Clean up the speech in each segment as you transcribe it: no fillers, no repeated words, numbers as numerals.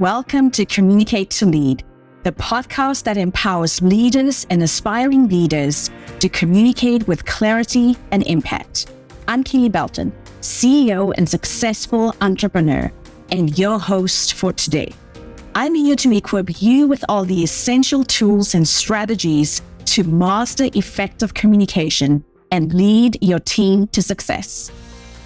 Welcome to Communicate to Lead, the podcast that empowers leaders and aspiring leaders to communicate with clarity and impact. I'm Kele Belton, CEO and successful entrepreneur, and your host for today. I'm here to equip you with all the essential tools and strategies to master effective communication and lead your team to success.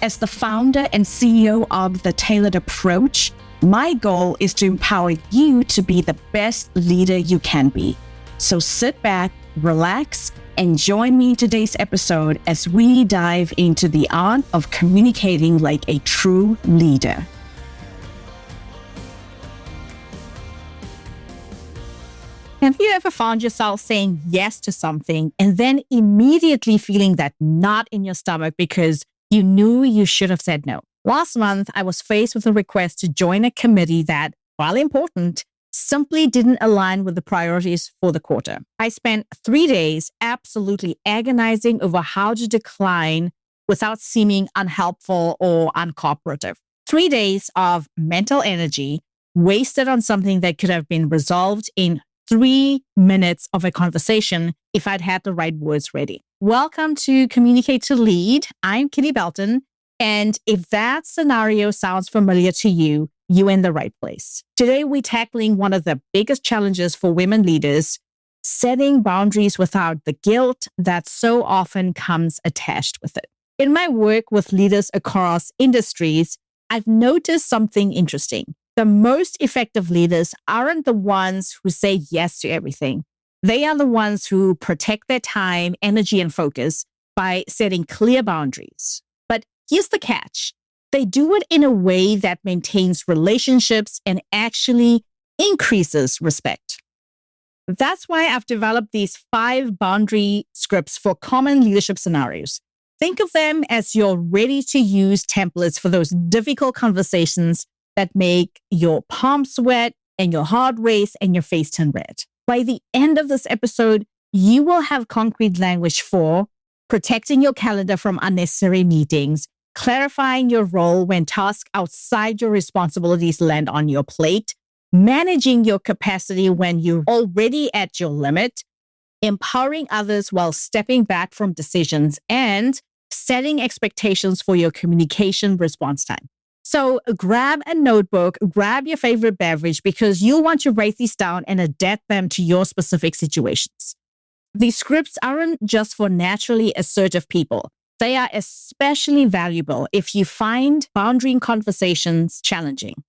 As the founder and CEO of The Tailored Approach, my goal is to empower you to be the best leader you can be. So sit back, relax, and join me in today's episode as we dive into the art of communicating like a true leader. Have you ever found yourself saying yes to something and then immediately feeling that knot in your stomach because you knew you should have said no? Last month, I was faced with a request to join a committee that, while important, simply didn't align with the priorities for the quarter. I spent 3 days absolutely agonizing over how to decline without seeming unhelpful or uncooperative. 3 days of mental energy wasted on something that could have been resolved in 3 minutes of a conversation if I'd had the right words ready. Welcome to Communicate to Lead. I'm Kele Belton. And if that scenario sounds familiar to you, you're in the right place. Today, we're tackling one of the biggest challenges for women leaders, setting boundaries without the guilt that so often comes attached with it. In my work with leaders across industries, I've noticed something interesting. The most effective leaders aren't the ones who say yes to everything. They are the ones who protect their time, energy, and focus by setting clear boundaries. But here's the catch. They do it in a way that maintains relationships and actually increases respect. That's why I've developed these 5 boundary scripts for common leadership scenarios. Think of them as your ready-to-use templates for those difficult conversations that make your palms sweat and your heart race and your face turn red. By the end of this episode, you will have concrete language for protecting your calendar from unnecessary meetings, clarifying your role when tasks outside your responsibilities land on your plate, managing your capacity when you're already at your limit, empowering others while stepping back from decisions, and setting expectations for your communication response time. So grab a notebook, grab your favorite beverage, because you'll want to write these down and adapt them to your specific situations. These scripts aren't just for naturally assertive people. They are especially valuable if you find boundary conversations challenging.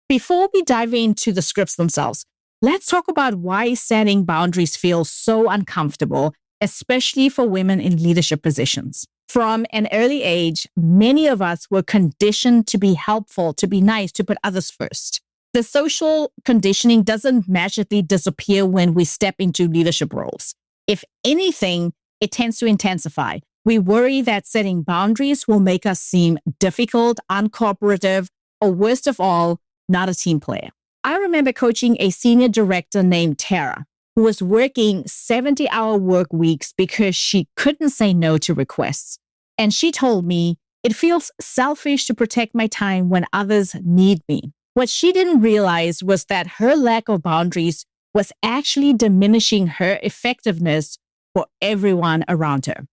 Before we dive into the scripts themselves, let's talk about why setting boundaries feels so uncomfortable, especially for women in leadership positions. From an early age, many of us were conditioned to be helpful, to be nice, to put others first. The social conditioning doesn't magically disappear when we step into leadership roles. If anything, it tends to intensify. We worry that setting boundaries will make us seem difficult, uncooperative, or worst of all, not a team player. I remember coaching a senior director named Tara, who was working 70-hour work weeks because she couldn't say no to requests. And she told me, "It feels selfish to protect my time when others need me." What she didn't realize was that her lack of boundaries was actually diminishing her effectiveness for everyone around her.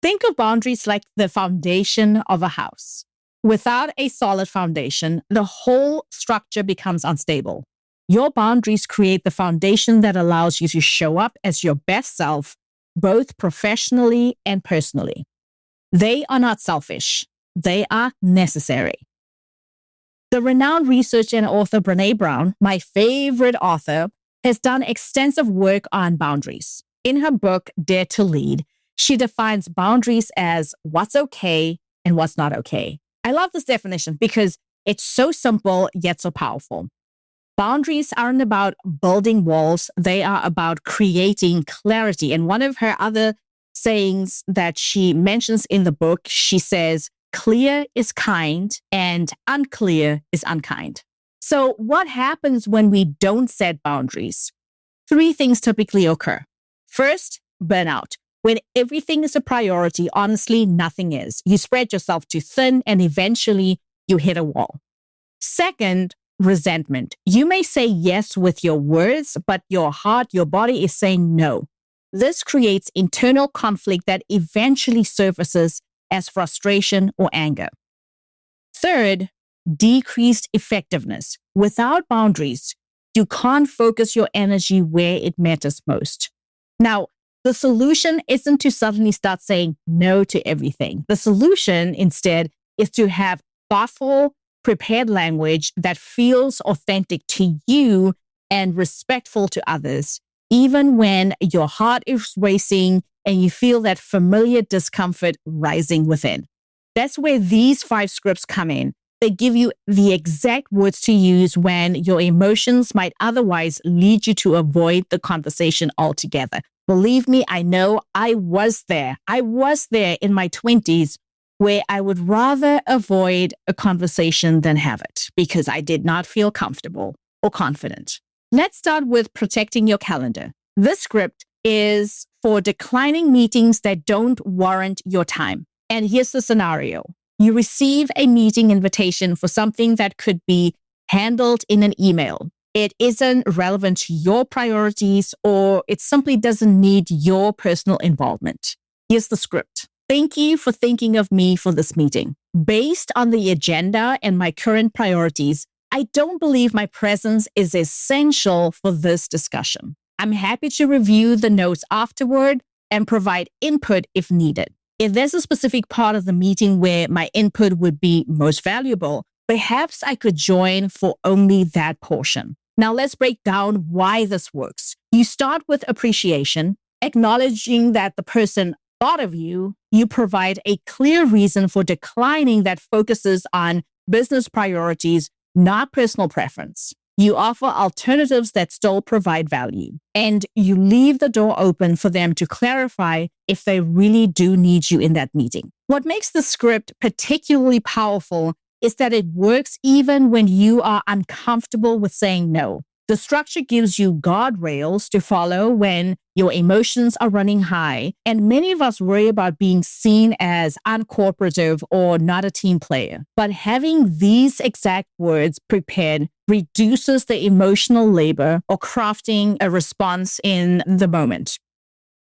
Think of boundaries like the foundation of a house. Without a solid foundation, the whole structure becomes unstable. Your boundaries create the foundation that allows you to show up as your best self, both professionally and personally. They are not selfish. They are necessary. The renowned researcher and author Brené Brown, my favorite author, has done extensive work on boundaries. In her book, Dare to Lead, she defines boundaries as what's okay and what's not okay. I love this definition because it's so simple yet so powerful. Boundaries aren't about building walls. They are about creating clarity. And one of her other sayings that she mentions in the book, she says, "Clear is kind and unclear is unkind." So what happens when we don't set boundaries? 3 things typically occur. First, burnout. When everything is a priority, honestly, nothing is. You spread yourself too thin and eventually you hit a wall. Second, resentment. You may say yes with your words, but your heart, your body is saying no. This creates internal conflict that eventually surfaces as frustration or anger. Third, decreased effectiveness. Without boundaries, you can't focus your energy where it matters most. Now, the solution isn't to suddenly start saying no to everything. The solution instead is to have thoughtful, prepared language that feels authentic to you and respectful to others, even when your heart is racing and you feel that familiar discomfort rising within. That's where these 5 scripts come in. They give you the exact words to use when your emotions might otherwise lead you to avoid the conversation altogether. Believe me, I know I was there. I was there in my 20s where I would rather avoid a conversation than have it because I did not feel comfortable or confident. Let's start with protecting your calendar. This script is for declining meetings that don't warrant your time. And here's the scenario. You receive a meeting invitation for something that could be handled in an email. It isn't relevant to your priorities, or it simply doesn't need your personal involvement. Here's the script. Thank you for thinking of me for this meeting. Based on the agenda and my current priorities, I don't believe my presence is essential for this discussion. I'm happy to review the notes afterward and provide input if needed. If there's a specific part of the meeting where my input would be most valuable, perhaps I could join for only that portion. Now let's break down why this works. You start with appreciation, acknowledging that the person thought of you. You provide a clear reason for declining that focuses on business priorities, not personal preference. You offer alternatives that still provide value, and you leave the door open for them to clarify if they really do need you in that meeting. What makes the script particularly powerful is that it works even when you are uncomfortable with saying no. The structure gives you guardrails to follow when your emotions are running high, and many of us worry about being seen as uncooperative or not a team player. But having these exact words prepared reduces the emotional labor or crafting a response in the moment.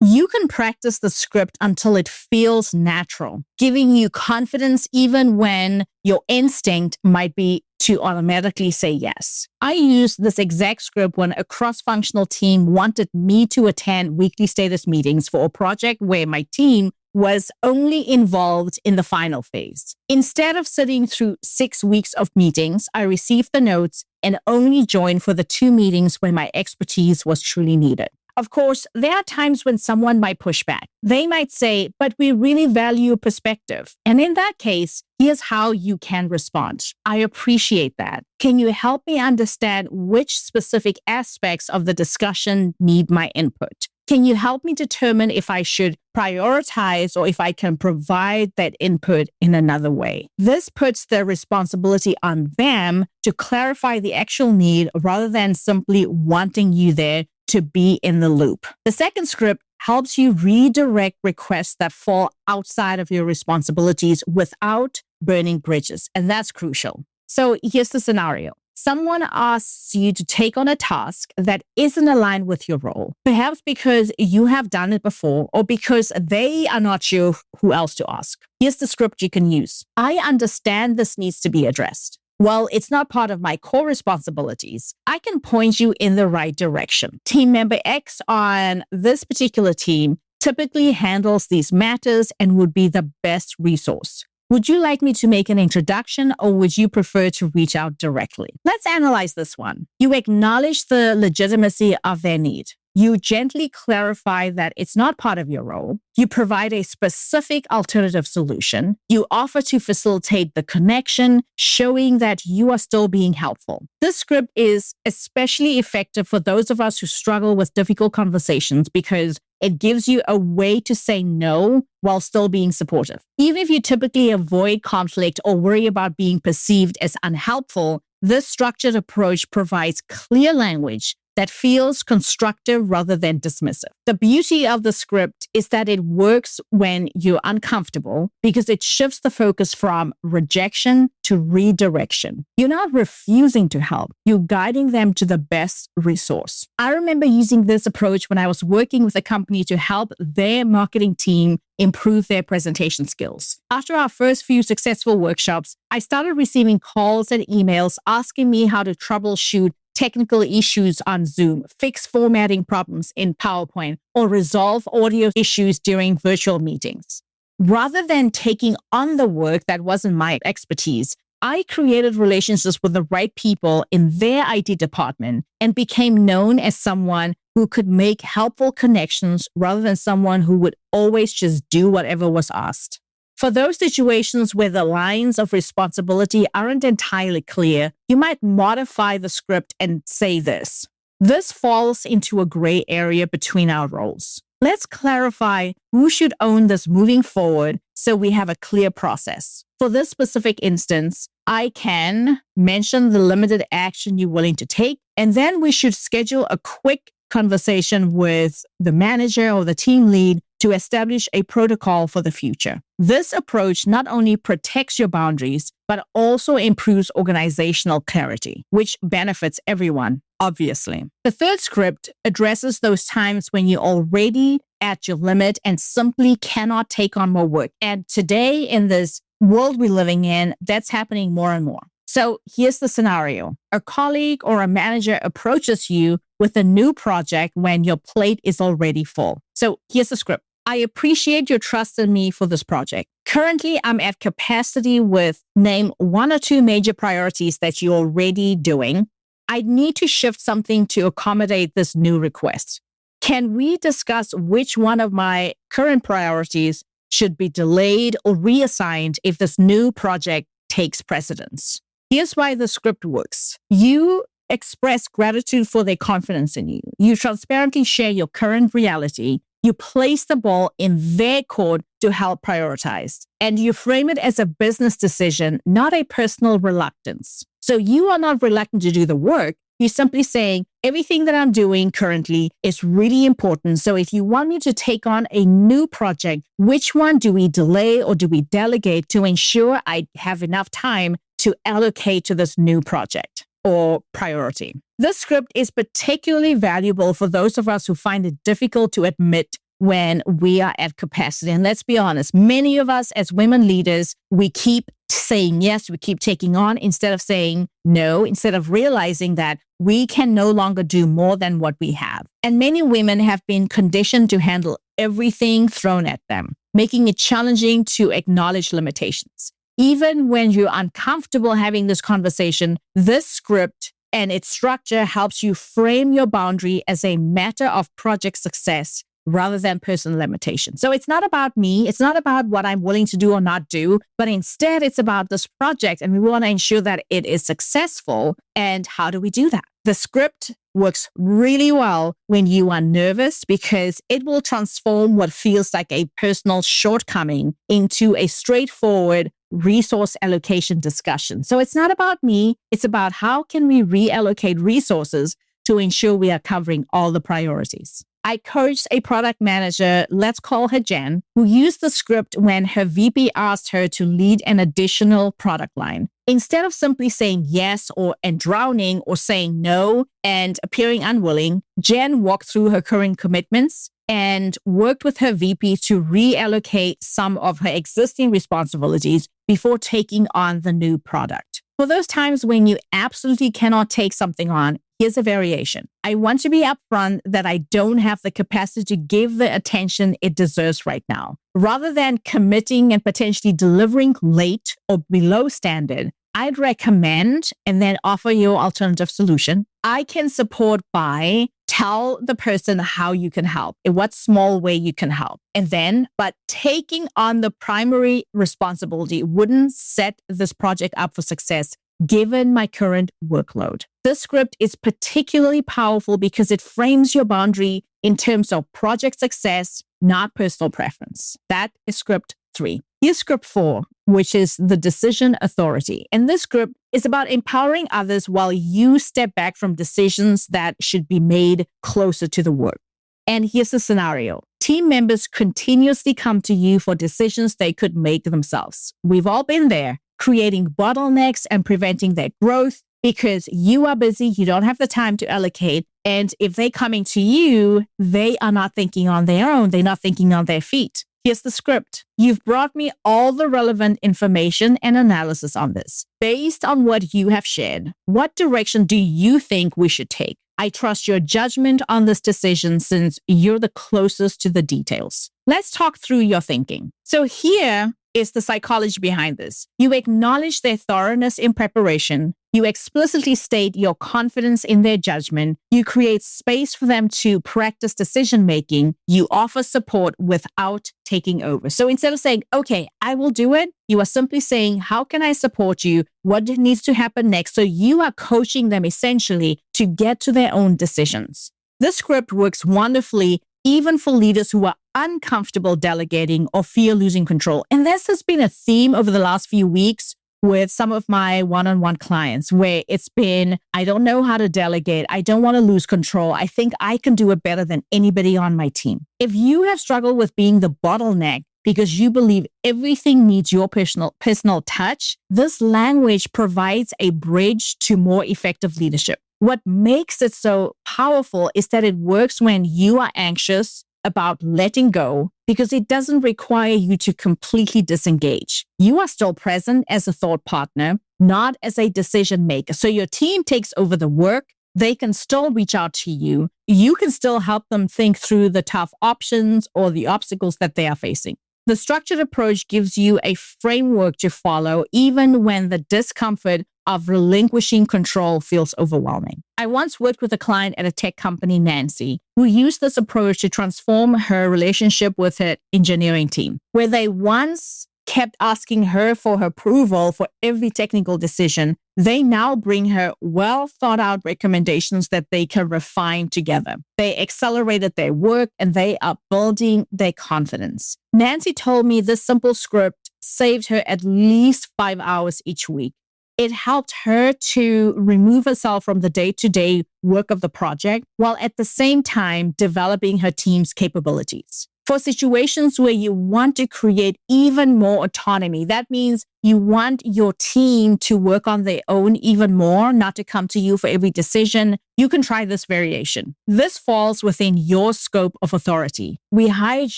You can practice the script until it feels natural, giving you confidence even when your instinct might be to automatically say yes. I used this exact script when a cross-functional team wanted me to attend weekly status meetings for a project where my team was only involved in the final phase. Instead of sitting through 6 weeks of meetings, I received the notes and only joined for the 2 meetings when my expertise was truly needed. Of course, there are times when someone might push back. They might say, but we really value perspective. And in that case, here's how you can respond. I appreciate that. Can you help me understand which specific aspects of the discussion need my input? Can you help me determine if I should prioritize or if I can provide that input in another way? This puts the responsibility on them to clarify the actual need rather than simply wanting you there to be in the loop. The second script helps you redirect requests that fall outside of your responsibilities without burning bridges, and that's crucial. So here's the scenario. Someone asks you to take on a task that isn't aligned with your role, perhaps because you have done it before or because they are not sure who else to ask. Here's the script you can use. I understand this needs to be addressed. Well, it's not part of my core responsibilities. I can point you in the right direction. Team member X on this particular team typically handles these matters and would be the best resource. Would you like me to make an introduction or would you prefer to reach out directly? Let's analyze this one. You acknowledge the legitimacy of their need. You gently clarify that it's not part of your role. You provide a specific alternative solution. You offer to facilitate the connection, showing that you are still being helpful. This script is especially effective for those of us who struggle with difficult conversations because it gives you a way to say no while still being supportive. Even if you typically avoid conflict or worry about being perceived as unhelpful, this structured approach provides clear language that feels constructive rather than dismissive. The beauty of the script is that it works when you're uncomfortable because it shifts the focus from rejection to redirection. You're not refusing to help. You're guiding them to the best resource. I remember using this approach when I was working with a company to help their marketing team improve their presentation skills. After our first few successful workshops, I started receiving calls and emails asking me how to troubleshoot technical issues on Zoom, fix formatting problems in PowerPoint, or resolve audio issues during virtual meetings. Rather than taking on the work that wasn't my expertise, I created relationships with the right people in their IT department and became known as someone who could make helpful connections rather than someone who would always just do whatever was asked. For those situations where the lines of responsibility aren't entirely clear, you might modify the script and say this. This falls into a gray area between our roles. Let's clarify who should own this moving forward so we have a clear process. For this specific instance, I can mention the limited action you're willing to take, and then we should schedule a quick conversation with the manager or the team lead to establish a protocol for the future. This approach not only protects your boundaries, but also improves organizational clarity, which benefits everyone, obviously. The third script addresses those times when you're already at your limit and simply cannot take on more work. And today, in this world we're living in, that's happening more and more. So here's the scenario. A colleague or a manager approaches you with a new project when your plate is already full. So here's the script. I appreciate your trust in me for this project. Currently, I'm at capacity with name 1 or 2 major priorities that you're already doing. I need to shift something to accommodate this new request. Can we discuss which one of my current priorities should be delayed or reassigned if this new project takes precedence? Here's why the script works. You express gratitude for their confidence in you. You transparently share your current reality. You place the ball in their court to help prioritize. And you frame it as a business decision, not a personal reluctance. So you are not reluctant to do the work. You're simply saying, everything that I'm doing currently is really important. So if you want me to take on a new project, which one do we delay or do we delegate to ensure I have enough time to allocate to this new project or priority? This script is particularly valuable for those of us who find it difficult to admit when we are at capacity. And let's be honest, many of us as women leaders, we keep saying yes, we keep taking on instead of saying no, instead of realizing that we can no longer do more than what we have. And many women have been conditioned to handle everything thrown at them, making it challenging to acknowledge limitations. Even when you're uncomfortable having this conversation, this script and its structure helps you frame your boundary as a matter of project success rather than personal limitation. So it's not about me. It's not about what I'm willing to do or not do, but instead it's about this project and we want to ensure that it is successful. And how do we do that? The script works really well when you are nervous because it will transform what feels like a personal shortcoming into a straightforward resource allocation discussion. So it's not about me. It's about how can we reallocate resources to ensure we are covering all the priorities. I coached a product manager, let's call her Jen, who used the script when her VP asked her to lead an additional product line. Instead of simply saying yes and drowning or saying no and appearing unwilling, Jen walked through her current commitments and worked with her VP to reallocate some of her existing responsibilities before taking on the new product. For those times when you absolutely cannot take something on, here's a variation. I want to be upfront that I don't have the capacity to give the attention it deserves right now. Rather than committing and potentially delivering late or below standard, I'd recommend and then offer your alternative solution. I can support by tell the person how you can help, in what small way you can help. And then, but taking on the primary responsibility wouldn't set this project up for success given my current workload. This script is particularly powerful because it frames your boundary in terms of project success, not personal preference. That is script 3. Here's script 4, which is the decision authority. And this script is about empowering others while you step back from decisions that should be made closer to the work. And here's the scenario. Team members continuously come to you for decisions they could make themselves. We've all been there, creating bottlenecks and preventing their growth because you are busy, you don't have the time to allocate. And if they're coming to you, they are not thinking on their own. They're not thinking on their feet. Here's the script. You've brought me all the relevant information and analysis on this. Based on what you have shared, what direction do you think we should take? I trust your judgment on this decision since you're the closest to the details. Let's talk through your thinking. So here is the psychology behind this. You acknowledge their thoroughness in preparation. You explicitly state your confidence in their judgment. You create space for them to practice decision-making. You offer support without taking over. So instead of saying, okay, I will do it, you are simply saying, how can I support you? What needs to happen next? So you are coaching them essentially to get to their own decisions. This script works wonderfully even for leaders who are uncomfortable delegating or fear losing control. And this has been a theme over the last few weeks with some of my one-on-one clients where it's been, I don't know how to delegate. I don't want to lose control. I think I can do it better than anybody on my team. If you have struggled with being the bottleneck because you believe everything needs your personal touch, this language provides a bridge to more effective leadership. What makes it so powerful is that it works when you are anxious about letting go because it doesn't require you to completely disengage. You are still present as a thought partner, not as a decision maker. So your team takes over the work. They can still reach out to you. You can still help them think through the tough options or the obstacles that they are facing. The structured approach gives you a framework to follow, even when the discomfort of relinquishing control feels overwhelming. I once worked with a client at a tech company, Nancy, who used this approach to transform her relationship with her engineering team, where they once kept asking her for her approval for every technical decision. They now bring her well thought out recommendations that they can refine together. They accelerated their work and they are building their confidence. Nancy told me this simple script saved her at least 5 hours each week. It helped her to remove herself from the day-to-day work of the project while at the same time developing her team's capabilities. For situations where you want to create even more autonomy, that means you want your team to work on their own even more, not to come to you for every decision, you can try this variation. This falls within your scope of authority. We hired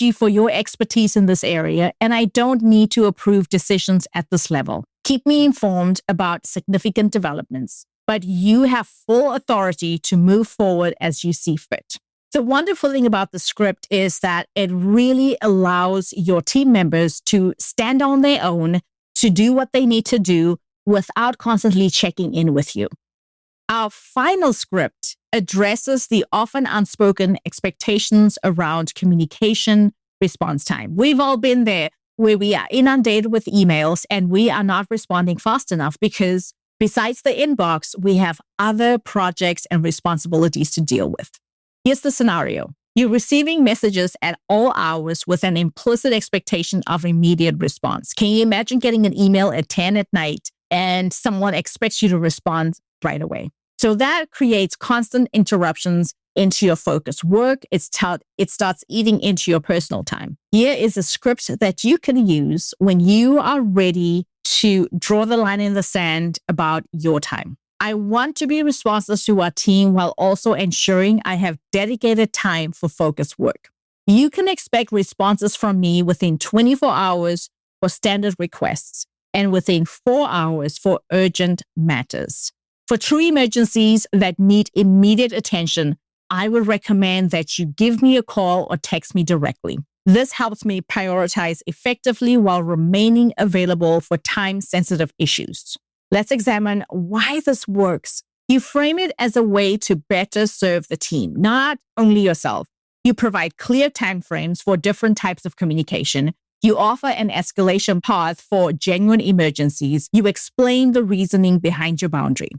you for your expertise in this area, and I don't need to approve decisions at this level. Keep me informed about significant developments, but you have full authority to move forward as you see fit. The wonderful thing about the script is that it really allows your team members to stand on their own, to do what they need to do without constantly checking in with you. Our final script addresses the often unspoken expectations around communication response time. We've all been there where we are inundated with emails and we are not responding fast enough because besides the inbox, we have other projects and responsibilities to deal with. Here's the scenario. You're receiving messages at all hours with an implicit expectation of immediate response. Can you imagine getting an email at 10 at night and someone expects you to respond right away? So that creates constant interruptions into your focused work. It starts eating into your personal time. Here is a script that you can use when you are ready to draw the line in the sand about your time. I want to be responsive to our team while also ensuring I have dedicated time for focused work. You can expect responses from me within 24 hours for standard requests and within 4 hours for urgent matters. For true emergencies that need immediate attention, I would recommend that you give me a call or text me directly. This helps me prioritize effectively while remaining available for time-sensitive issues. Let's examine why this works. You frame it as a way to better serve the team, not only yourself. You provide clear timeframes for different types of communication. You offer an escalation path for genuine emergencies. You explain the reasoning behind your boundary.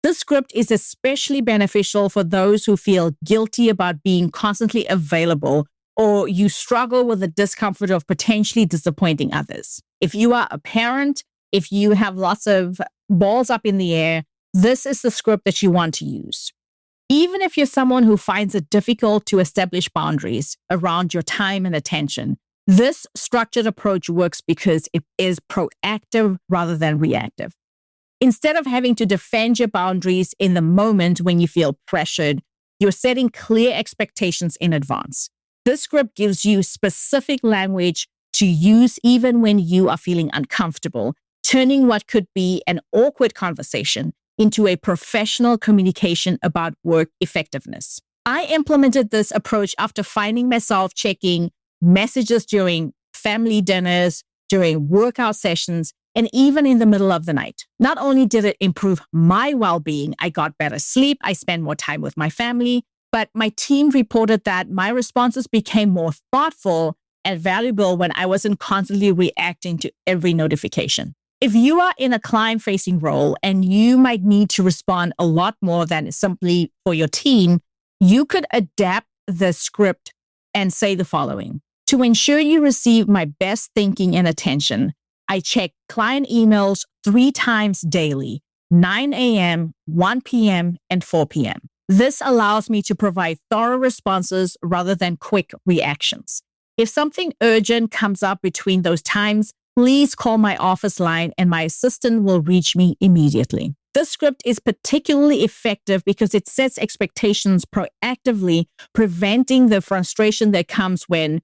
This script is especially beneficial for those who feel guilty about being constantly available or you struggle with the discomfort of potentially disappointing others. If you are a parent, if you have lots of balls up in the air, this is the script that you want to use. Even if you're someone who finds it difficult to establish boundaries around your time and attention, this structured approach works because it is proactive rather than reactive. Instead of having to defend your boundaries in the moment when you feel pressured, you're setting clear expectations in advance. This script gives you specific language to use even when you are feeling uncomfortable, turning what could be an awkward conversation into a professional communication about work effectiveness. I implemented this approach after finding myself checking messages during family dinners, during workout sessions, and even in the middle of the night. Not only did it improve my well-being, I got better sleep, I spent more time with my family, but my team reported that my responses became more thoughtful and valuable when I wasn't constantly reacting to every notification. If you are in a client-facing role and you might need to respond a lot more than simply for your team, you could adapt the script and say the following. To ensure you receive my best thinking and attention, I check client emails 3 times daily, 9 a.m., 1 p.m., and 4 p.m. This allows me to provide thorough responses rather than quick reactions. If something urgent comes up between those times, please call my office line and my assistant will reach me immediately. This script is particularly effective because it sets expectations proactively, preventing the frustration that comes when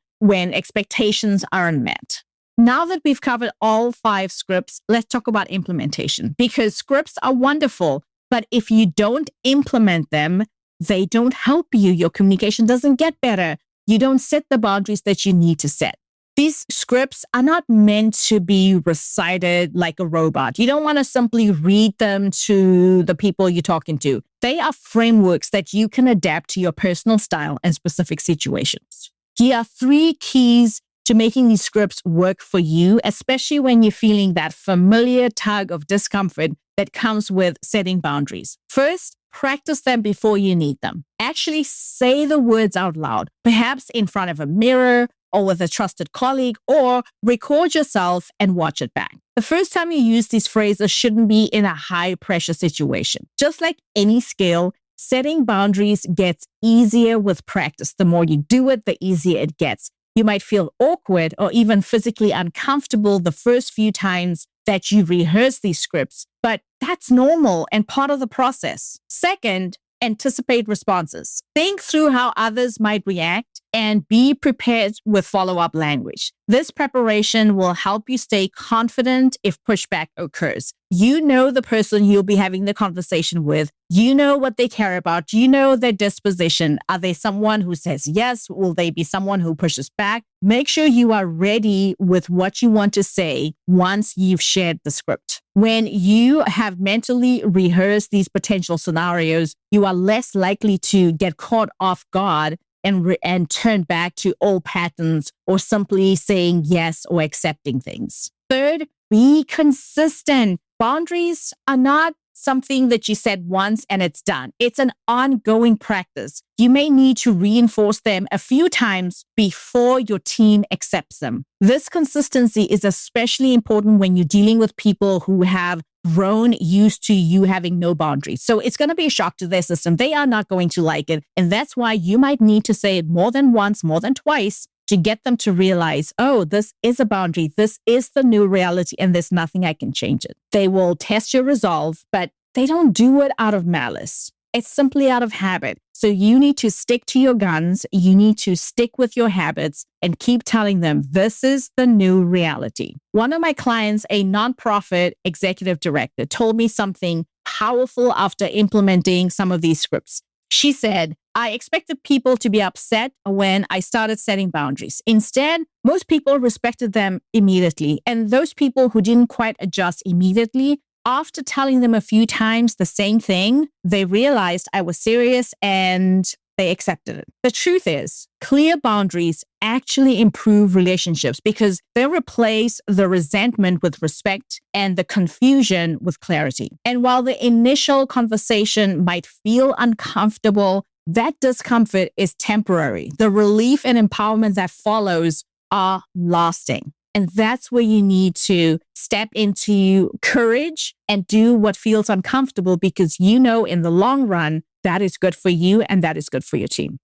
expectations aren't met. Now that we've covered all 5 scripts, let's talk about implementation, because scripts are wonderful, but if you don't implement them, they don't help you. Your communication doesn't get better. You don't set the boundaries that you need to set. These scripts are not meant to be recited like a robot. You don't want to simply read them to the people you're talking to. They are frameworks that you can adapt to your personal style and specific situations. Here are 3 keys to making these scripts work for you, especially when you're feeling that familiar tug of discomfort that comes with setting boundaries. First, practice them before you need them. Actually say the words out loud, perhaps in front of a mirror or with a trusted colleague, or record yourself and watch it back. The first time you use these phrases shouldn't be in a high pressure situation. Just like any skill, setting boundaries gets easier with practice. The more you do it, the easier it gets. You might feel awkward or even physically uncomfortable the first few times that you rehearse these scripts, but that's normal and part of the process. Second, anticipate responses. Think through how others might react and be prepared with follow-up language. This preparation will help you stay confident if pushback occurs. You know the person you'll be having the conversation with. You know what they care about. You know their disposition. Are they someone who says yes? Will they be someone who pushes back? Make sure you are ready with what you want to say once you've shared the script. When you have mentally rehearsed these potential scenarios, you are less likely to get caught off guard and turn back to old patterns or simply saying yes or accepting things. Third, be consistent. Boundaries are not something that you said once and it's done. It's an ongoing practice. You may need to reinforce them a few times before your team accepts them. This consistency is especially important when you're dealing with people who have grown used to you having no boundaries. So it's going to be a shock to their system. They are not going to like it. And that's why you might need to say it more than once, more than twice, to get them to realize, oh, this is a boundary. This is the new reality and there's nothing I can change it. They will test your resolve, but they don't do it out of malice. It's simply out of habit. So you need to stick to your guns. You need to stick with your habits and keep telling them this is the new reality. One of my clients, a nonprofit executive director, told me something powerful after implementing some of these scripts. She said, I expected people to be upset when I started setting boundaries. Instead, most people respected them immediately. And those people who didn't quite adjust immediately, after telling them a few times the same thing, they realized I was serious and they accepted it. The truth is, clear boundaries actually improve relationships because they replace the resentment with respect and the confusion with clarity. And while the initial conversation might feel uncomfortable, that discomfort is temporary. The relief and empowerment that follows are lasting. And that's where you need to step into courage and do what feels uncomfortable, because you know in the long run, that is good for you and that is good for your team.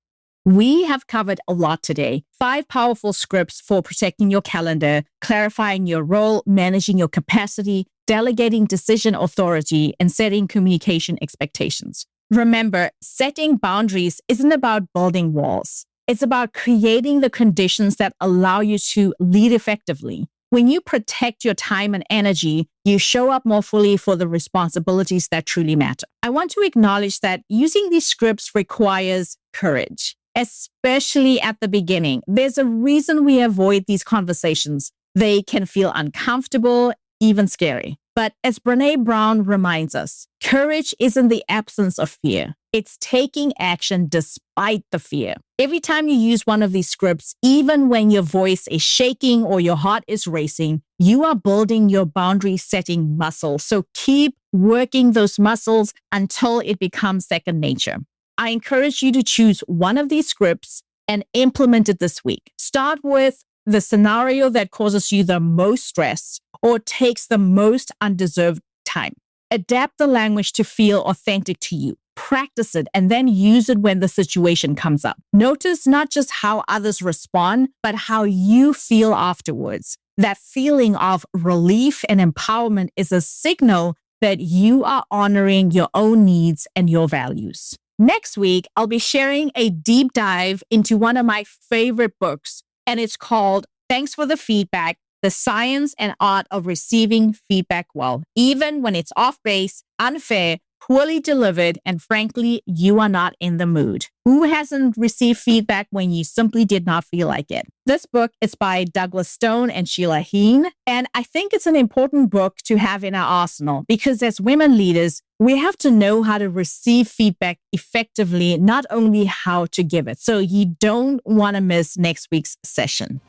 We have covered a lot today. 5 powerful scripts for protecting your calendar, clarifying your role, managing your capacity, delegating decision authority, and setting communication expectations. Remember, setting boundaries isn't about building walls. It's about creating the conditions that allow you to lead effectively. When you protect your time and energy, you show up more fully for the responsibilities that truly matter. I want to acknowledge that using these scripts requires courage, especially at the beginning. There's a reason we avoid these conversations. They can feel uncomfortable, even scary. But as Brené Brown reminds us, courage isn't the absence of fear. It's taking action despite the fear. Every time you use one of these scripts, even when your voice is shaking or your heart is racing, you are building your boundary setting muscle. So keep working those muscles until it becomes second nature. I encourage you to choose one of these scripts and implement it this week. Start with the scenario that causes you the most stress or takes the most undeserved time. Adapt the language to feel authentic to you. Practice it and then use it when the situation comes up. Notice not just how others respond, but how you feel afterwards. That feeling of relief and empowerment is a signal that you are honoring your own needs and your values. Next week, I'll be sharing a deep dive into one of my favorite books, and it's called Thanks for the Feedback: The Science and Art of Receiving Feedback Well, even when it's off base, unfair, poorly delivered, and frankly, you are not in the mood. Who hasn't received feedback when you simply did not feel like it? This book is by Douglas Stone and Sheila Heen, and I think it's an important book to have in our arsenal because as women leaders, we have to know how to receive feedback effectively, not only how to give it. So you don't want to miss next week's session.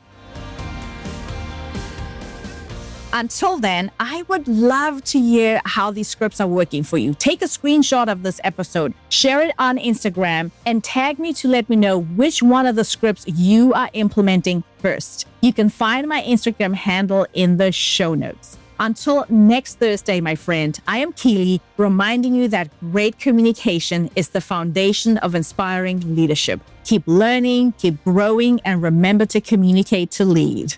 Until then, I would love to hear how these scripts are working for you. Take a screenshot of this episode, share it on Instagram, and tag me to let me know which one of the scripts you are implementing first. You can find my Instagram handle in the show notes. Until next Thursday, my friend, I am Kele, reminding you that great communication is the foundation of inspiring leadership. Keep learning, keep growing, and remember to communicate to lead.